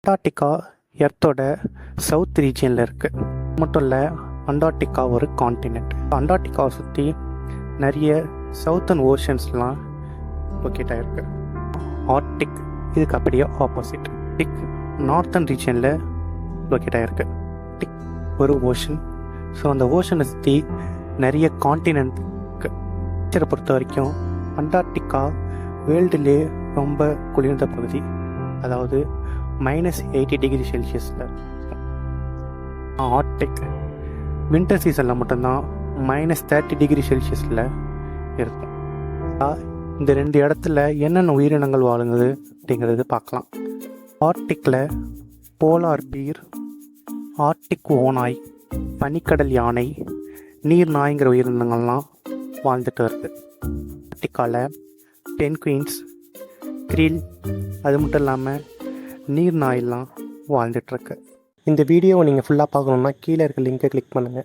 Antarctica எர்த்தோட south ரீஜியனில் இருக்குது. மட்டும் இல்லை, அண்டார்டிகா ஒரு கான்டினென்ட். அண்டார்டிகாவை சுற்றி நிறைய சவுத்தர்ன் ஓஷன்ஸ்லாம் லொக்கேட் ஆகிருக்கு. ஆர்டிக் இதுக்கு அப்படியே ஆப்போசிட். ஆர்டிக் நார்த்தன் ரீஜியனில் லொக்கேட் ஆகிருக்கு. ஆர்டிக் ஒரு ஓஷன். ஸோ அந்த ஓஷனை சுற்றி நிறைய கான்டினென்ட் இருக்குது. பொறுத்த வரைக்கும் அண்டார்டிகா வேர்ல்டுலே ரொம்ப குளிர்ந்த பகுதி. அதாவது -80 டிகிரி செல்சியஸில். ஆர்டிக் வின்டர் சீசனில் மட்டும்தான் -30 டிகிரி செல்சியஸில் இருக்கும். இந்த 2 இடத்துல என்னென்ன உயிரினங்கள் வாழுங்குது அப்படிங்கிறது பார்க்கலாம். ஆர்டிக்கில் போலார் பீர், ஆர்டிக் ஓநாய், பனிக்கடல் யானை, நீர் நாய்ங்கிற உயிரினங்கள்லாம் வாழ்ந்துட்டு வருது. ஆர்டிக்காவில் பென்குயின்ஸ், கிரில், அது மட்டும் இல்லாமல் நீர் நாயெல்லாம் வாழ்ந்துட்டுருக்கு. இந்த வீடியோவை நீங்கள் ஃபுல்லாக பார்க்கணுன்னா கீழே இருக்க லிங்கை கிளிக் பண்ணுங்கள்.